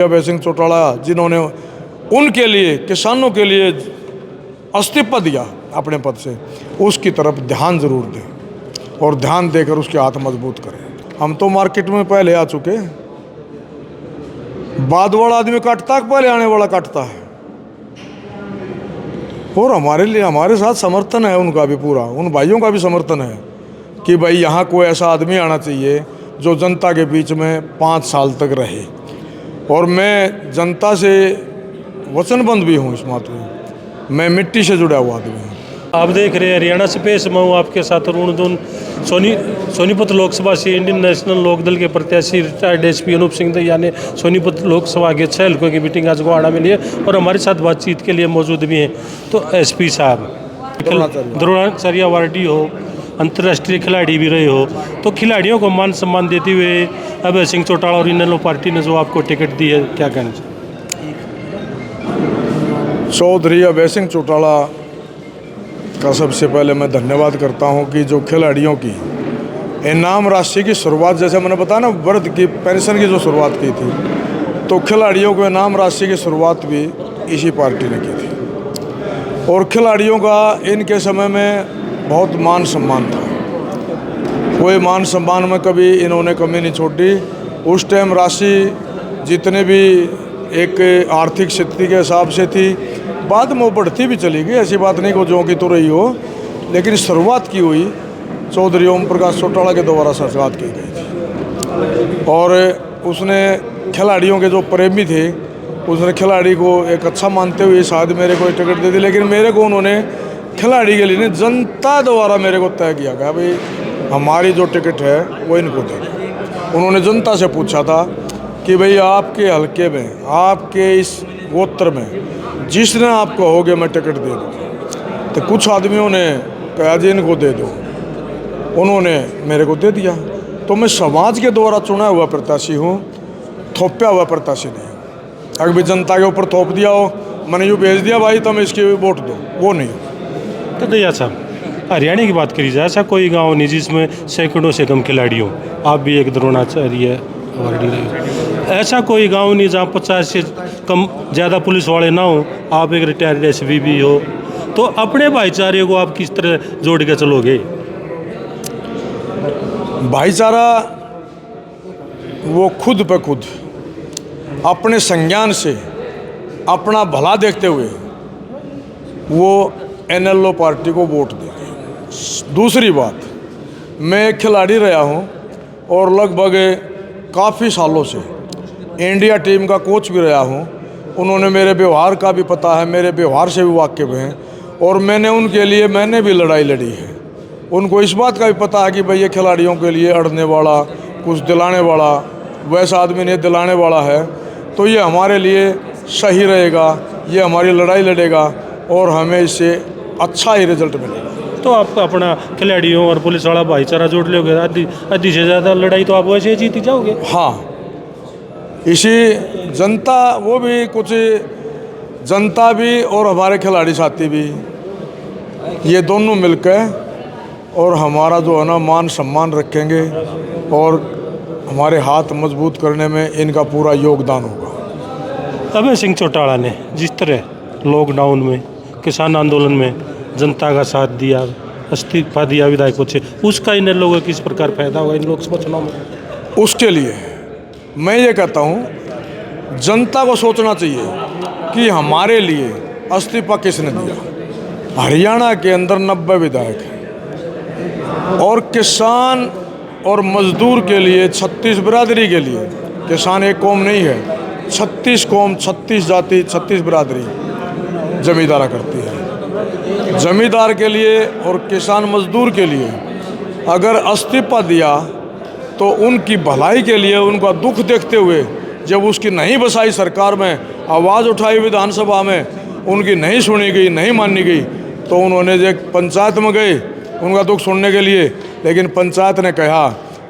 अभय सिंह चौटाला जिन्होंने उनके लिए, किसानों के लिए इस्तीफा दिया अपने पद से, उसकी तरफ ध्यान जरूर दें और ध्यान देकर उसके हाथ मजबूत करें। हम तो मार्केट में पहले आ चुके हैं, बाद वाला आदमी काटता है, पहले आने वाला काटता है। और हमारे लिए, हमारे साथ समर्थन है उनका भी पूरा, उन भाइयों का भी समर्थन है कि भाई यहाँ कोई ऐसा आदमी आना चाहिए जो जनता के बीच में 5 साल तक रहे। और मैं जनता से वचनबद्ध भी हूँ इस बात में, मैं मिट्टी से जुड़ा हुआ आदमी हूँ। आप देख रहे हैं हरियाणा से पेश मैं हूँ आपके साथ अरुण दून, सोनीपत लोकसभा से इंडियन नेशनल लोकदल के प्रत्याशी रिटायर्ड एसपी अनूप सिंह दहिया ने सोनीपत लोकसभा के 6 हल्कों की मीटिंग आज गोहाना में ली है और हमारे साथ बातचीत के लिए मौजूद भी हैं। तो एसपी साहब, द्रोणाचार्य अवार्डी हो, अंतर्राष्ट्रीय खिलाड़ी भी रहे हो, तो खिलाड़ियों को मान सम्मान देते हुए अभय सिंह चौटाला और इनेलो पार्टी ने जो आपको टिकट दी है, क्या कहना चाहिए? चौधरी अभय सिंह चौटाला का सबसे पहले मैं धन्यवाद करता हूं कि जो खिलाड़ियों की इनाम राशि की शुरुआत, जैसे मैंने बताया ना, वर्द की पेंशन की जो शुरुआत की थी, तो खिलाड़ियों को इनाम राशि की शुरुआत भी इसी पार्टी ने की थी। और खिलाड़ियों का इनके समय में बहुत मान सम्मान था, कोई मान सम्मान में कभी इन्होंने कमी नहीं छोड़ी। उस टाइम राशि जितने भी एक आर्थिक स्थिति के हिसाब से थी, बाद में वो बढ़ती भी चली गई, ऐसी बात नहीं को जो कि तो रही हो, लेकिन शुरुआत की हुई चौधरी ओम प्रकाश चौटाला के द्वारा शुरुआत की गई थी। और उसने खिलाड़ियों के जो प्रेमी थे, उसने खिलाड़ी को एक अच्छा मानते हुए शायद मेरे को टिकट दे दी, लेकिन मेरे को उन्होंने खिलाड़ी के लिए नहीं, जनता द्वारा मेरे को तय किया गया भाई हमारी जो टिकट है वो इनको दे दो। उन्होंने जनता से पूछा था कि भाई आपके हलके में, आपके इस गोत्र में जिसने आप कहोगे मैं टिकट दे दूँ। तो कुछ आदमियों ने कहा जी इनको दे दो, उन्होंने मेरे को दे दिया। तो मैं समाज के द्वारा चुना हुआ प्रत्याशी हूँ, थोपया हुआ प्रत्याशी नहीं हूँ। अगर भी जनता के ऊपर थोप दिया हो, मैंने यूँ भेज दिया भाई तुम इसकी वोट दो, वो नहीं। तो दहिया साहब, हरियाणा की बात करी जाए, ऐसा कोई गांव नहीं जिसमें सैकड़ों से कम खिलाड़ी हो, आप भी एक द्रोणाचार्य अवार्डी रहे हो, ऐसा कोई गांव नहीं जहां 50 से कम ज़्यादा पुलिस वाले ना हो, आप एक रिटायर्ड एसपी भी हो, तो अपने भाईचारे को आप किस तरह जोड़ के चलोगे? भाईचारा वो खुद पे खुद अपने संज्ञान से अपना भला देखते हुए वो एनएलओ पार्टी को वोट देंगे। दूसरी बात, मैं एक खिलाड़ी रहा हूं और लगभग काफ़ी सालों से इंडिया टीम का कोच भी रहा हूं। उन्होंने मेरे व्यवहार का भी पता है, मेरे व्यवहार से भी वाकिफ हैं, और मैंने उनके लिए मैंने भी लड़ाई लड़ी है। उनको इस बात का भी पता है कि भाई ये खिलाड़ियों के लिए अड़ने वाला, कुछ दिलाने वाला वैसा आदमी नहीं, दिलाने वाला है, तो ये हमारे लिए सही रहेगा, ये हमारी लड़ाई लड़ेगा और हमें इससे अच्छा ही रिजल्ट मिलेगा। तो आप अपना खिलाड़ियों और पुलिस वाला भाईचारा जोड़ लोगे, आधी से ज़्यादा लड़ाई तो आप वैसे ही जीत ही जाओगे। हाँ, इसी जनता, वो भी कुछ जनता भी और हमारे खिलाड़ी साथी भी, ये दोनों मिलकर और हमारा जो है ना मान सम्मान रखेंगे और हमारे हाथ मजबूत करने में इनका पूरा योगदान होगा। अभय सिंह चौटाला ने जिस तरह लॉकडाउन में, किसान आंदोलन में जनता का साथ दिया, इस्तीफा दिया विधायकों से, उसका इन लोगों को किस प्रकार फायदा हुआ इन लोकसभा चुनाव में? उसके लिए मैं ये कहता हूँ, जनता को सोचना चाहिए कि हमारे लिए इस्तीफा किसने दिया। हरियाणा के अंदर 90 विधायक हैं और किसान और मजदूर के लिए, 36 बिरादरी के लिए, किसान एक कौम नहीं है, 36 कौम, 36 जाति, 36 बिरादरी जमींदारा करती है। जमींदार के लिए और किसान मजदूर के लिए अगर इस्तीफा दिया तो उनकी भलाई के लिए, उनका दुख देखते हुए, जब उसकी नहीं बसाई सरकार में, आवाज़ उठाई विधानसभा में, उनकी नहीं सुनी गई, नहीं मानी गई, तो उन्होंने जो पंचायत में गए उनका दुख सुनने के लिए, लेकिन पंचायत ने कहा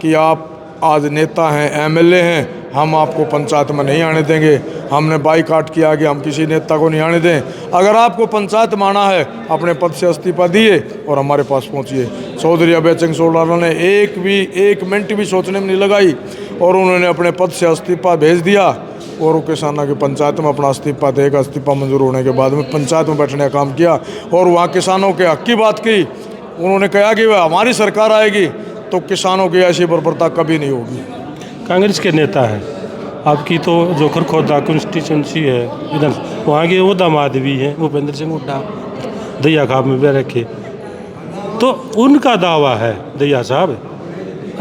कि आप आज नेता हैं, एमएलए हैं, हम आपको पंचायत में नहीं आने देंगे। हमने बाईकाट किया कि हम किसी नेता को नहीं आने दें। अगर आपको पंचायत में आना है, अपने पद से इस्तीफा दिए और हमारे पास पहुंचिए। चौधरी अभय सिंह चौटाला ने एक मिनट भी सोचने में नहीं लगाई और उन्होंने अपने पद से इस्तीफा भेज दिया। और वो किसानों की पंचायत में अपना इस्तीफा देगा। इस्तीफा मंजूर होने के बाद में पंचायत में बैठने का काम किया और वहाँ किसानों के हक की बात की। उन्होंने कहा कि वह हमारी सरकार आएगी तो किसानों की ऐसी बर्बरता कभी नहीं होगी। कांग्रेस के नेता हैं आपकी, तो जो खरखोदा कंस्टिट्यूंसी है इधर, वहाँ के वो दामाद भी हैं भूपेंद्र सिंह हुड्डा, दहिया खाब में भी रखे। तो उनका दावा है दहिया साहब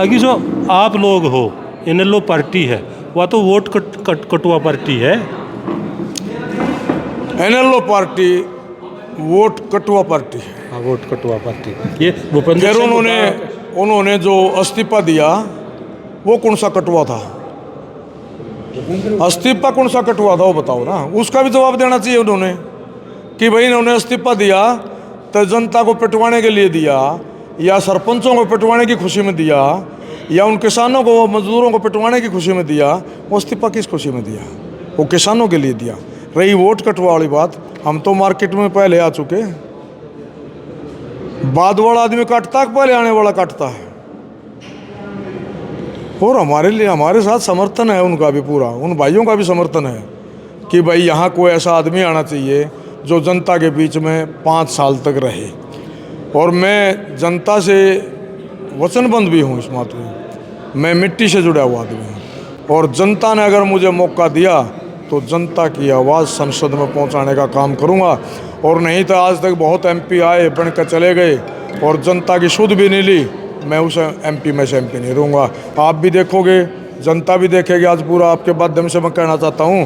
कि जो आप लोग हो, इनेलो पार्टी है, वह तो वोट कटुआ पार्टी है। एनएलओ पार्टी वोट कटुआ पार्टी है। हाँ, वोट कटुआ पार्टी ये भूपेंद्र फिर सिंह उन्होंने जो इस्तीफा दिया वो कौन सा कटुआ था? इस्तीफा कौन सा कटुआ था वो बताओ ना। उसका भी जवाब देना चाहिए उन्होंने कि भाई इन्होंने इस्तीफा दिया तो जनता को पिटवाने के लिए दिया, या सरपंचों को पिटवाने की खुशी में दिया, या उन किसानों को मजदूरों को पिटवाने की खुशी में दिया। वो इस्तीफा किस खुशी में दिया? वो किसानों के लिए दिया। रही वोट कटवा वाली बात, हम तो मार्केट में पहले आ चुके। बाद वाला आदमी काटता है, पहले आने वाला काटता है। और हमारे लिए, हमारे साथ समर्थन है उनका भी पूरा, उन भाइयों का भी समर्थन है कि भाई यहाँ कोई ऐसा आदमी आना चाहिए जो जनता के बीच में 5 साल तक रहे। और मैं जनता से वचनबद्ध भी हूँ इस बात में, मैं मिट्टी से जुड़ा हुआ आदमी हूँ। और जनता ने अगर मुझे मौका दिया तो जनता की आवाज़ संसद में पहुँचाने का काम करूँगा। और नहीं तो आज तक बहुत एमपी आए बन कर चले गए और जनता की सुध भी नहीं ली, मैं उस एमपी में से एमपी नहीं रहूँगा। आप भी देखोगे, जनता भी देखेगी। आज पूरा आपके माध्यम से मैं कहना चाहता हूँ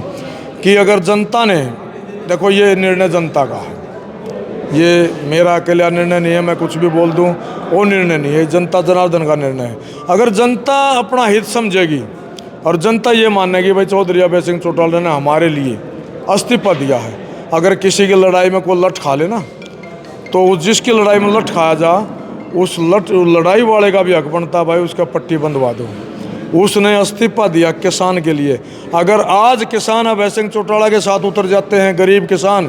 कि अगर जनता ने, देखो ये निर्णय जनता का है, ये मेरा अकेला निर्णय नहीं है, मैं कुछ भी बोल दूँ वो निर्णय नहीं है, जनता जनार्दन का निर्णय है। अगर जनता अपना हित समझेगी और जनता ये मानेगी भाई चौधरी अभय सिंह चौटाला ने हमारे लिए इस्तीफा दिया है। अगर किसी की लड़ाई में कोई लठ खा लेना तो जिसकी लड़ाई में लठ खाया जा, उस लड़ाई वाले का भी हक बनता भाई उसका पट्टी बंधवा दो। उसने इस्तीफा दिया किसान के लिए। अगर आज किसान अभय सिंह चौटाला के साथ उतर जाते हैं, गरीब किसान,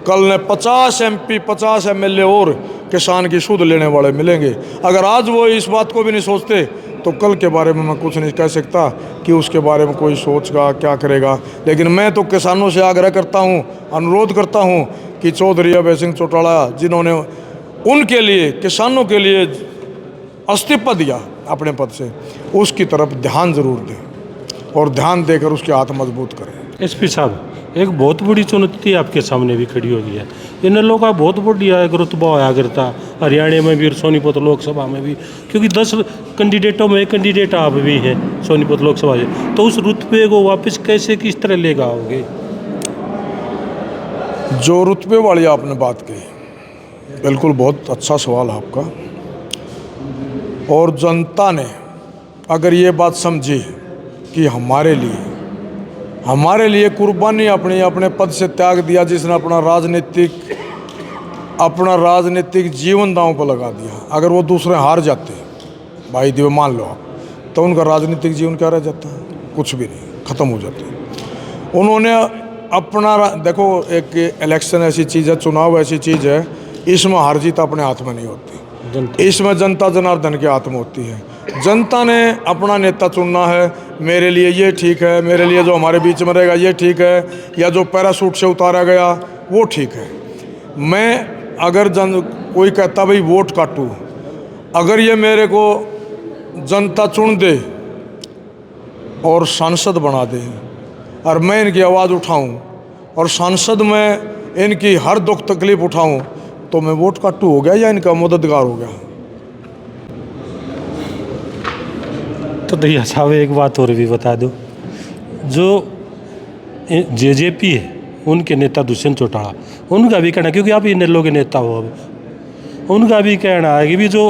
कल ने 50 एमपी 50 एमएलए और किसान की सुध लेने वाले मिलेंगे। अगर आज वो इस बात को भी नहीं सोचते तो कल के बारे में मैं कुछ नहीं कह सकता कि उसके बारे में कोई सोचगा क्या करेगा। लेकिन मैं तो किसानों से आग्रह करता हूँ, अनुरोध करता हूँ कि चौधरी अभय सिंह चौटाला जिन्होंने उनके लिए, किसानों के लिए इस्तीफा दिया अपने पद से, उसकी तरफ ध्यान जरूर दें और ध्यान देकर उसके हाथ मजबूत करें। एसपी साहब, एक बहुत बड़ी चुनौती आपके सामने भी खड़ी हो गई है। इन लोगों का बहुत बढ़िया एक रुतबा आया करता हरियाणा में भी और सोनीपत लोकसभा में भी, क्योंकि 10 कैंडिडेटों में एक कैंडिडेट आप भी हैं सोनीपत लोकसभा से। तो उस रुतबे को वापस कैसे, किस तरह लेकर आओगे? जो रुतबे वाली आपने बात कही, बिल्कुल बहुत अच्छा सवाल आपका। और जनता ने अगर ये बात समझी कि हमारे लिए कुर्बानी अपने पद से त्याग दिया, जिसने अपना राजनीतिक जीवन दांव पर लगा दिया, अगर वो दूसरे हार जाते भाई दिव मान लो आप, तो उनका राजनीतिक जीवन क्या रह जाता है? कुछ भी नहीं, ख़त्म हो जाते। उन्होंने अपना, देखो एक इलेक्शन ऐसी चीज़ है, चुनाव ऐसी चीज़ है, इसमें हार जीत अपने हाथ में नहीं होती, इसमें जनता जनार्दन के हाथ में होती है। जनता ने अपना नेता चुनना है, मेरे लिए ये ठीक है, मेरे लिए जो हमारे बीच में रहेगा ये ठीक है, या जो पैराशूट से उतारा गया वो ठीक है। मैं अगर कोई कहता भाई वोट काटूँ, अगर ये मेरे को जनता चुन दे और सांसद बना दे और मैं इनकी आवाज़ उठाऊं और सांसद में इनकी हर दुख तकलीफ उठाऊं, तो मैं वोट काटू हो गया या इनका मददगार हो गया? तो दहिया साहब एक बात और भी बता दो, जो जेजेपी है उनके नेता दुष्यंत चौटाला, उनका भी कहना, क्योंकि आप इनेलो के नेता हो, उनका भी कहना है कि भी जो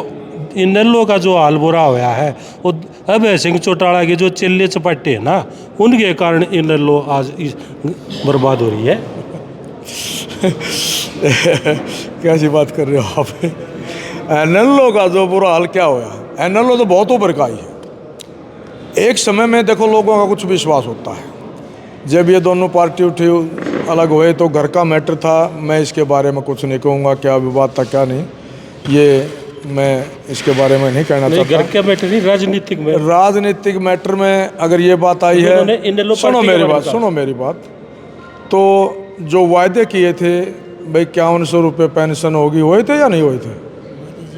इनेलो का जो हाल बुरा होया है वो अभय सिंह चौटाला के जो चिल्ले चपाटे हैं ना, उनके कारण इनेलो आज बर्बाद हो रही है। कैसी बात कर रहे हो आप? इनेलो का जो बुरा हाल क्या होया? इनेलो तो बहुत ऊपर का ही है। एक समय में देखो लोगों का कुछ विश्वास होता है, जब ये दोनों पार्टी उठी अलग हुए तो घर का मैटर था। मैं इसके बारे में कुछ नहीं कहूँगा क्या विवाद था क्या नहीं, ये मैं इसके बारे में नहीं कहना नहीं, घर चाहता। के मैटर नहीं, राजनीतिक में राजनीतिक मैटर में अगर ये बात आई है, उन्होंने इनेलो सुनो पार्टी के मेरी बारे में बात, कहा। सुनो मेरी बात। तो जो वायदे किए थे भाई 5100 रुपये पेंशन होगी, हुए थे या नहीं हुए थे?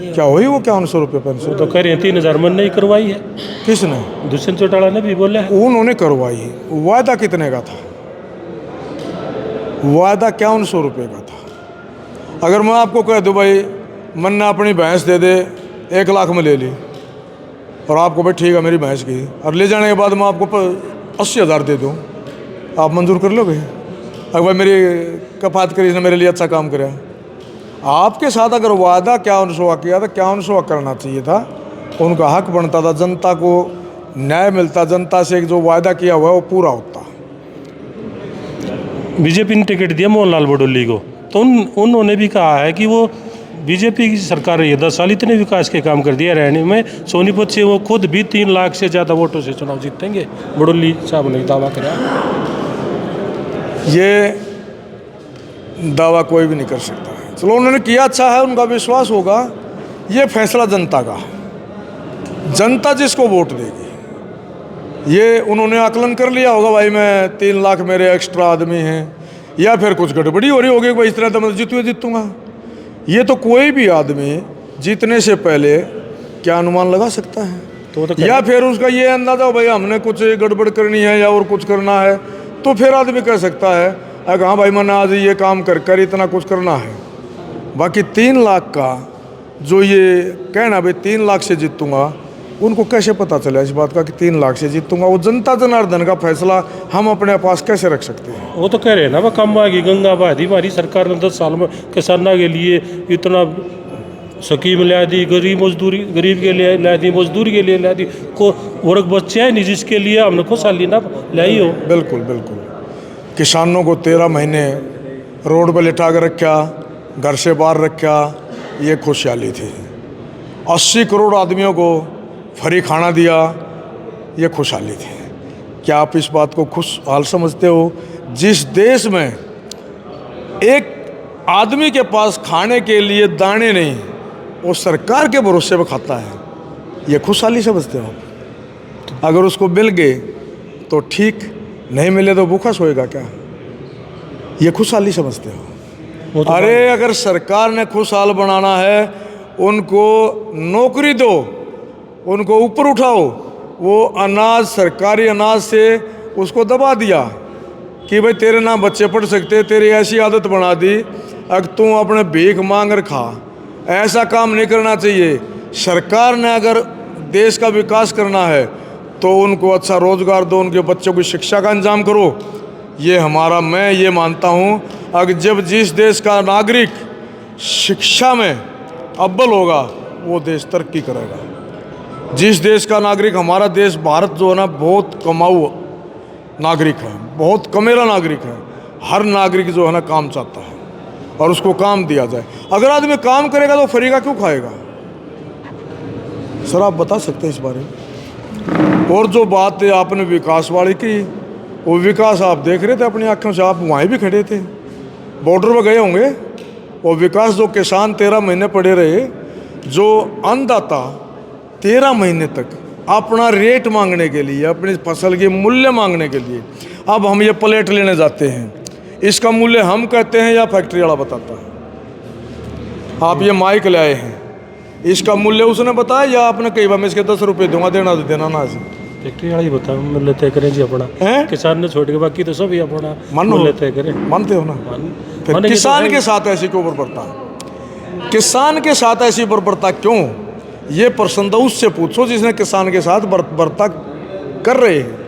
क्या हुई वो 5100 रुपये पेंशन? तो कह रहे हैं 3000 मन नहीं करवाई है, किसने? दुष्यंत चौटाला ने भी बोला है। उन्होंने करवाई। वायदा कितने का था? वायदा 5100 रुपये का था। अगर मैं आपको कह दूं भाई मन ने अपनी भैंस दे दे 1 लाख में ले ली, और आपको भाई ठीक है मेरी भैंस की, और ले जाने के बाद मैं आपको 80,000 दे दूं, आप मंजूर कर लोगे? अगर भाई मेरी कफात करी, इसने मेरे लिए अच्छा काम कराया। आपके साथ अगर वादा 5100 किया था, 5100 करना चाहिए था। उनका हक बनता था, जनता को न्याय मिलता, जनता से जो वायदा किया हुआ है वो पूरा होता। बीजेपी ने टिकट दिया मोहनलाल बडोली को, तो उन्होंने भी कहा है कि वो बीजेपी की सरकार रही है 10 साल, इतने विकास के काम कर दिया रहने में। सोनीपत से वो खुद भी 3 लाख से ज़्यादा वोटों से चुनाव जीतेंगे, बडोली साहब ने दावा कराया। ये दावा कोई भी नहीं कर सकता है। चलो उन्होंने किया, अच्छा है, उनका विश्वास होगा। ये फैसला जनता का, जनता जिसको वोट देगी। ये उन्होंने आकलन कर लिया होगा भाई मैं 3 लाख मेरे एक्स्ट्रा आदमी हैं, या फिर कुछ गड़बड़ी हो रही होगी भाई इस तरह तो मैं जीतूंगा। ये तो कोई भी आदमी जीतने से पहले क्या अनुमान लगा सकता है? तो या फिर उसका ये अंदाजा हो भाई हमने कुछ गड़बड़ करनी है या और कुछ करना है, तो फिर आदमी कह सकता है अगर हाँ भाई मैंने आज ये काम कर इतना कुछ करना है। बाकी 3 लाख का जो ये कहना भाई 3 लाख से जीतूंगा, उनको कैसे पता चला इस बात का कि 3 लाख से जीतूंगा? वो जनता जनार्दन का फैसला हम अपने पास कैसे रख सकते हैं? वो तो कह रहे हैं ना, वह कम आ गई गंगा बहादी, हमारी सरकार ने 10 साल में किसानों के लिए इतना स्कीम ला दी, गरीब के लिए ला दी, मजदूर के लिए ला दी, को वर्ग बच्चे हैं नहीं जिसके लिए हमने खुशहाली ना लाई हो। बिल्कुल बिल्कुल। किसानों को 13 महीने रोड पर लिटा कर रखा, घर से बाहर रखा, ये खुशहाली थी। 80 करोड़ आदमियों को फ्री खाना दिया, ये खुशहाली थी। क्या आप इस बात को खुशहाल समझते हो? जिस देश में एक आदमी के पास खाने के लिए दाने नहीं, वो सरकार के भरोसे पर खाता है, ये खुशहाली समझते हो? अगर उसको मिल गए तो ठीक, नहीं मिले तो भूखा सोएगा क्या? ये खुशहाली समझते हो? अरे अगर सरकार ने खुशहाल बनाना है, उनको नौकरी दो, उनको ऊपर उठाओ। वो अनाज, सरकारी अनाज से उसको दबा दिया कि भाई तेरे ना बच्चे पढ़ सकते, तेरी ऐसी आदत बना दी अगर तू अपने भीख मांग कर खा। ऐसा काम नहीं करना चाहिए। सरकार ने अगर देश का विकास करना है तो उनको अच्छा रोजगार दो, उनके बच्चों की शिक्षा का इंतजाम करो। ये हमारा, मैं ये मानता हूँ अगर जब जिस देश का नागरिक शिक्षा में अव्वल होगा वो देश तरक्की करेगा। जिस देश का नागरिक, हमारा देश भारत जो है ना बहुत कमाऊ नागरिक है, बहुत कमेला नागरिक है। हर नागरिक जो है ना काम चाहता है और उसको काम दिया जाए। अगर आदमी काम करेगा तो फ्री का क्यों खाएगा? सर आप बता सकते हैं इस बारे में? और जो बात है आपने विकास वाली की, वो विकास आप देख रहे थे अपनी आंखों से, आप वहीं भी खड़े थे, बॉर्डर पर गए होंगे। वो विकास जो किसान 13 महीने पड़े रहे, जो अन्नदाता 13 महीने तक अपना रेट मांगने के लिए, अपनी फसल के मूल्य मांगने के लिए, अब हम ये प्लेट लेने जाते हैं, इसका मूल्य हम कहते हैं या फैक्ट्री वाला बताता है? आप ये माइक लाए हैं, इसका मूल्य उसने बताया या आपने कई बार मैं इसके 10 रुपये दूंगा, देना तो देना ना। फैक्ट्री वाला ही बता, मूल्य तय करें जी अपना, किसान ने छोड़ के बाकी तो सब ही अपना मूल्य तय करें। मानते हो ना? फिर किसान के साथ ऐसी क्यों बर्बरता है? किसान के साथ ऐसी बर्बरता क्यों? ये प्रश्न तो उससे पूछो जिसने किसान के साथ बर्बरता कर रहे हैं।